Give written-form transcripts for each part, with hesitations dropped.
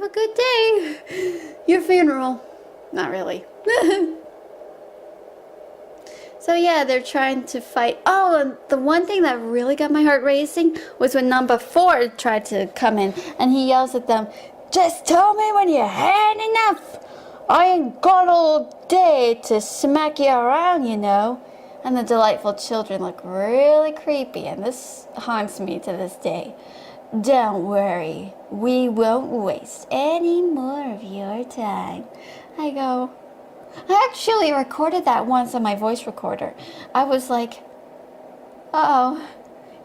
have a good day. Your funeral. Not really. So yeah, they're trying to fight. Oh, and the one thing that really got my heart racing was when number 4 tried to come in, and he yells at them, "Just tell me when you had enough. I ain't got all day to smack you around, you know." And the delightful children look really creepy, and this haunts me to this day. "Don't worry, we won't waste any more of your time." I go, I actually recorded that once on my voice recorder. I was like, uh-oh.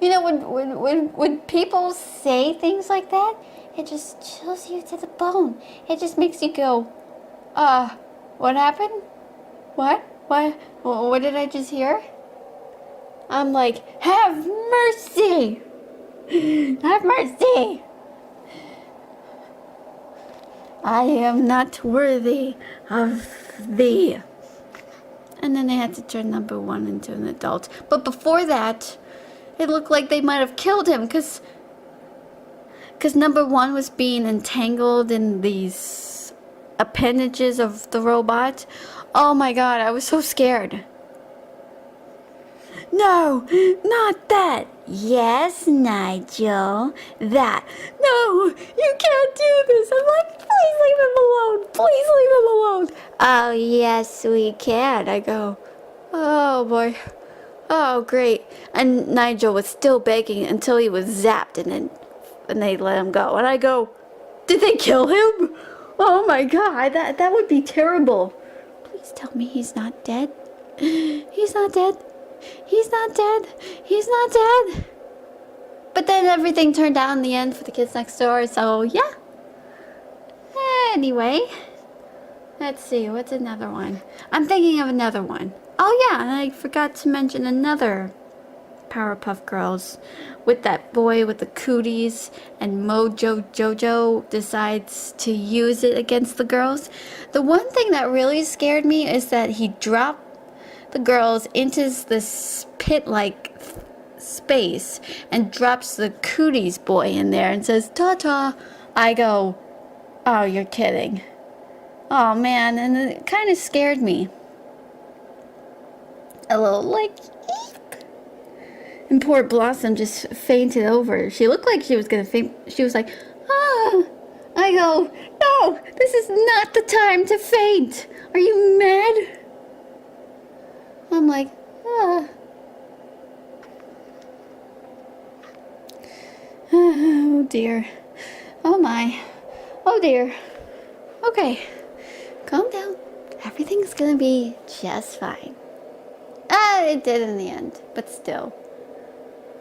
You know, when people say things like that, it just chills you to the bone. It just makes you go, what happened? What? What did I just hear? I'm like, have mercy! Have mercy! I am not worthy of thee. And then they had to turn number 1 into an adult. But before that, it looked like they might have killed him because number 1 was being entangled in these appendages of the robot. Oh my god, I was so scared. "No, not that." "Yes, Nigel, that." "No, you can't do this." I'm like, "Please leave him alone. Please leave him alone." "Oh, yes, we can." I go, "Oh boy. Oh, great." And Nigel was still begging until he was zapped, and they let him go. And I go, "Did they kill him? Oh my god, that would be terrible. Please tell me he's not dead. He's not dead. He's not dead. He's not dead." But then everything turned out in the end for the kids next door, so yeah. Anyway, let's see, what's another one? I'm thinking of another one. Oh yeah, and I forgot to mention another Powerpuff Girls with that boy with the cooties, and Mojo Jojo decides to use it against the girls. The one thing that really scared me is that he dropped the girls into this pit-like space and drops the cooties boy in there and says, "Ta-ta." I go, oh, you're kidding. Oh man, and it kind of scared me. A little, like, eek. And poor Blossom just fainted over. She looked like she was gonna faint. She was like, "Ah." I go, "No, this is not the time to faint. Are you mad?" I'm like, ah. Oh dear. Oh my. Oh dear. Okay. Calm down. Everything's gonna be just fine. It did in the end, but still.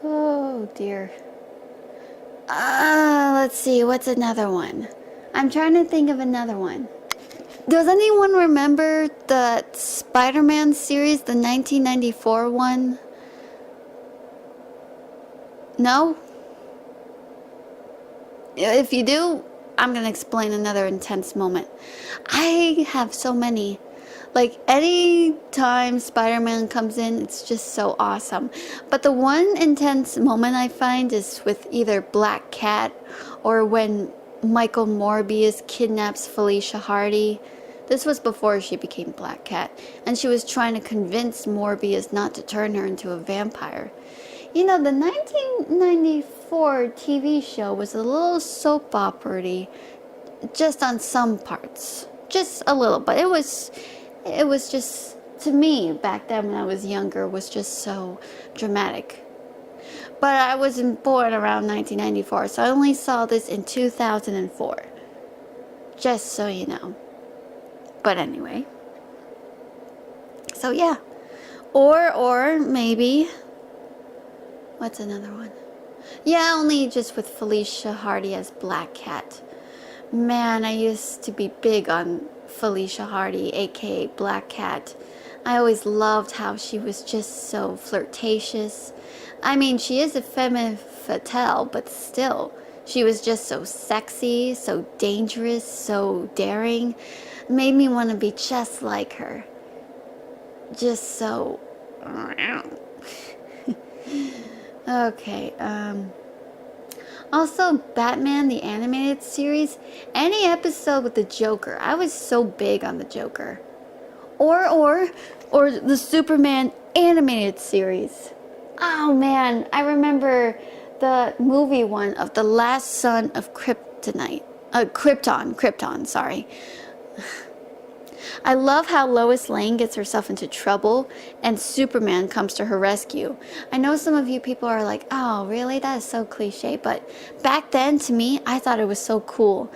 Oh dear. Let's see, what's another one? I'm trying to think of another one. Does anyone remember the Spider-Man series, the 1994 one? No? If you do, I'm gonna explain another intense moment. I have so many. Like, any time Spider-Man comes in, it's just so awesome. But the one intense moment I find is with either Black Cat or when Michael Morbius kidnaps Felicia Hardy. This was before she became Black Cat, and she was trying to convince Morbius not to turn her into a vampire. You know, the 1994 TV show was a little soap opera-y, just on some parts. Just a little, but it was just, to me, back then when I was younger, was just so dramatic. But I wasn't born around 1994, so I only saw this in 2004. Just so you know. But anyway. So yeah. Or maybe, what's another one? Yeah, only just with Felicia Hardy as Black Cat. Man, I used to be big on Felicia Hardy, aka Black Cat. I always loved how she was just so flirtatious. I mean, she is a femme fatale, but still, she was just so sexy, so dangerous, so daring. Made me want to be just like her. Just so... Okay, Also, Batman, the animated series, any episode with the Joker. I was so big on the Joker. Or the Superman animated series. Oh man, I remember the movie one of the last son of Krypton, sorry. I love how Lois Lane gets herself into trouble and Superman comes to her rescue. I know some of you people are like, oh, really? That is so cliche. But back then, to me, I thought it was so cool.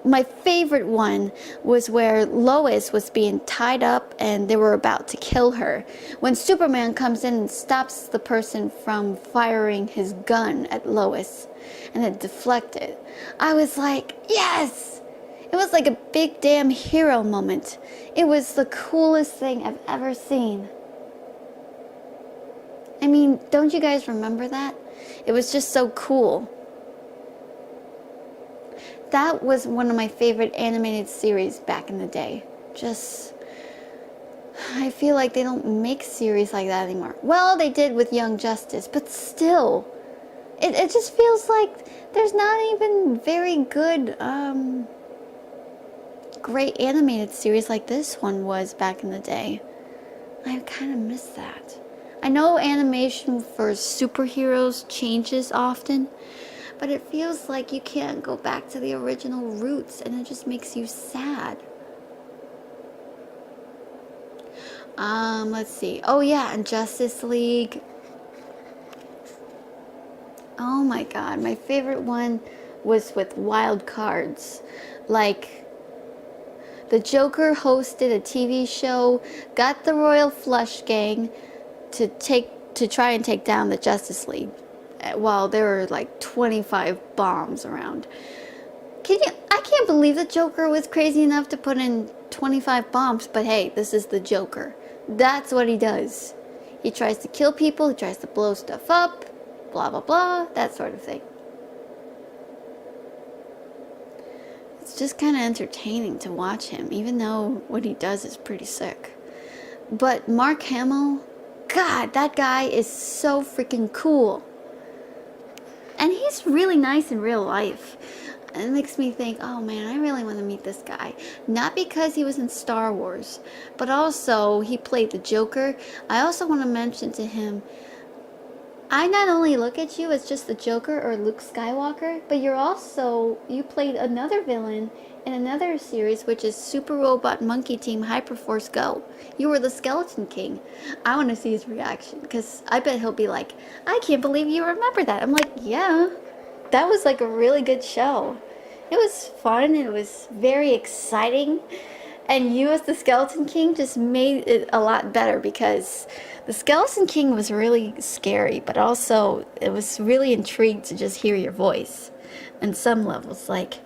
My favorite one was where Lois was being tied up and they were about to kill her. When Superman comes in and stops the person from firing his gun at Lois and it deflected. I was like, yes! It was like a big damn hero moment. It was the coolest thing I've ever seen. I mean, don't you guys remember that? It was just so cool. That was one of my favorite animated series back in the day. I feel like they don't make series like that anymore. Well, they did with Young Justice, but still. It just feels like there's not even very good, great animated series like this one was back in the day. I kind of miss that. I know animation for superheroes changes often, but it feels like you can't go back to the original roots and it just makes you sad. Let's see. Oh yeah, and Justice League. Oh my god, my favorite one was with wild cards. Like, the Joker hosted a TV show, got the Royal Flush Gang to try and take down the Justice League while there were like 25 bombs around. I can't believe the Joker was crazy enough to put in 25 bombs, but hey, this is the Joker. That's what he does. He tries to kill people, he tries to blow stuff up, blah blah blah, that sort of thing. It's just kind of entertaining to watch him, even though what he does is pretty sick. But Mark Hamill, God, that guy is so freaking cool. And he's really nice in real life. It makes me think, oh man, I really want to meet this guy. Not because he was in Star Wars, but also he played the Joker. I also want to mention to him, I not only look at you as just the Joker or Luke Skywalker, but you played another villain in another series, which is Super Robot Monkey Team Hyperforce Go. You were the Skeleton King. I want to see his reaction, because I bet he'll be like, I can't believe you remember that. I'm like, yeah, that was like a really good show. It was fun, it was very exciting, and you as the Skeleton King just made it a lot better, because the Skeleton King was really scary, but also it was really intrigued to just hear your voice. And some levels, like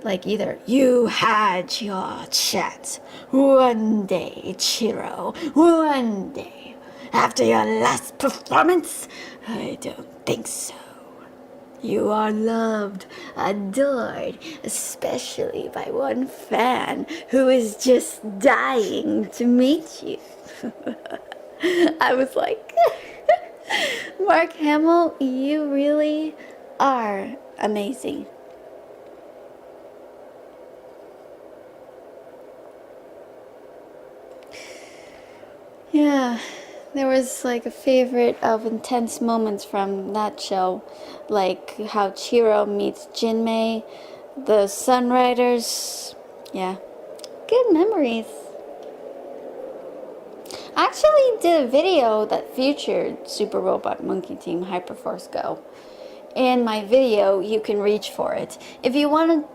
either you had your chance one day, Chiro, one day. After your last performance, I don't think so. You are loved, adored, especially by one fan who is just dying to meet you. I was like, Mark Hamill, you really are amazing. Yeah, there was like a favorite of intense moments from that show, like how Chiro meets Jinmei, the Sunriders. Yeah, good memories. I actually did a video that featured Super Robot Monkey Team Hyperforce Go. In my video, you can reach for it. If you want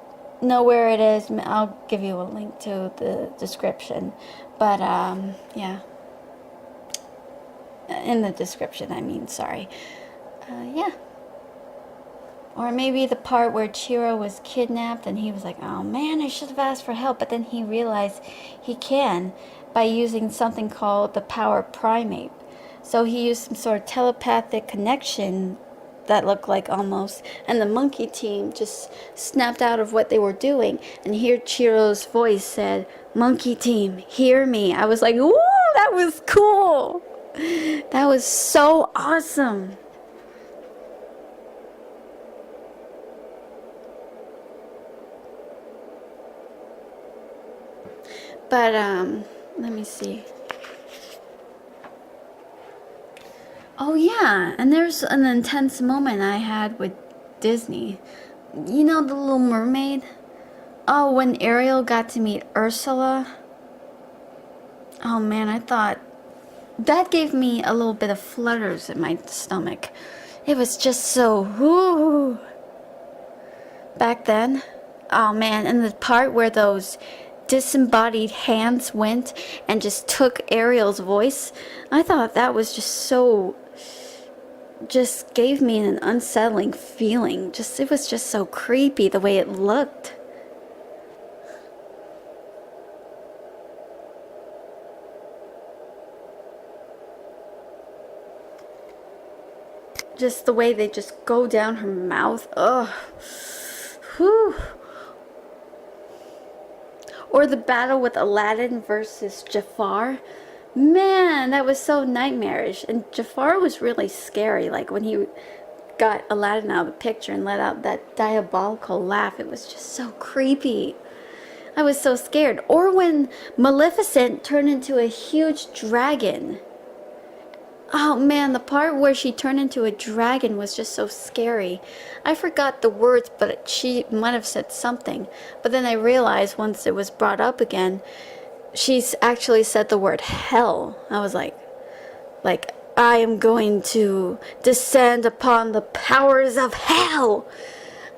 to know where it is, I'll give you a link to the description. But, yeah. In the description, I mean, sorry. Yeah. Or maybe the part where Chiro was kidnapped and he was like, oh man, I should have asked for help. But then he realized he can by using something called the power primate. So he used some sort of telepathic connection that looked like almost, and the monkey team just snapped out of what they were doing. And here Chiro's voice said, monkey team, hear me. I was like, ooh, that was cool. That was so awesome. But let me see. Oh yeah, and there's an intense moment I had with Disney. You know the Little Mermaid? Oh, when Ariel got to meet Ursula. Oh man, I thought that gave me a little bit of flutters in my stomach. It was just so whoo. Back then. Oh man, and the part where those disembodied hands went and just took Ariel's voice, I thought that was just gave me an unsettling feeling. It was just so creepy the way it looked. Just the way they just go down her mouth. Ugh. Whew. Or the battle with Aladdin versus Jafar. Man, that was so nightmarish. And Jafar was really scary. Like when he got Aladdin out of the picture and let out that diabolical laugh, it was just so creepy. I was so scared. Or when Maleficent turned into a huge dragon. Oh man, the part where she turned into a dragon was just so scary. I forgot the words, but she might have said something. But then I realized once it was brought up again, she's actually said the word hell. I was like, I am going to descend upon the powers of hell.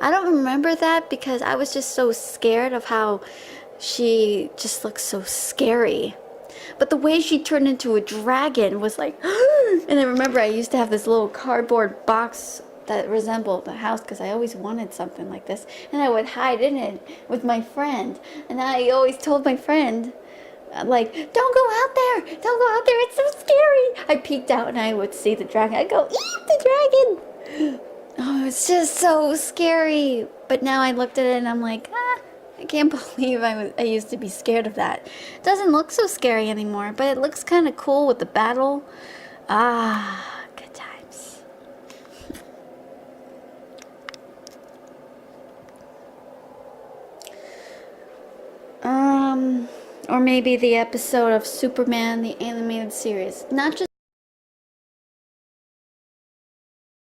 I don't remember that because I was just so scared of how she just looked so scary. But the way she turned into a dragon was like, and I remember I used to have this little cardboard box that resembled the house because I always wanted something like this. And I would hide in it with my friend. And I always told my friend, like, don't go out there. Don't go out there. It's so scary. I peeked out and I would see the dragon. I'd go, eat the dragon. Oh, it's just so scary. But now I looked at it and I'm like, I can't believe I used to be scared of that. It doesn't look so scary anymore, but it looks kind of cool with the battle. Ah, good times. Or maybe the episode of Superman, the animated series. Not just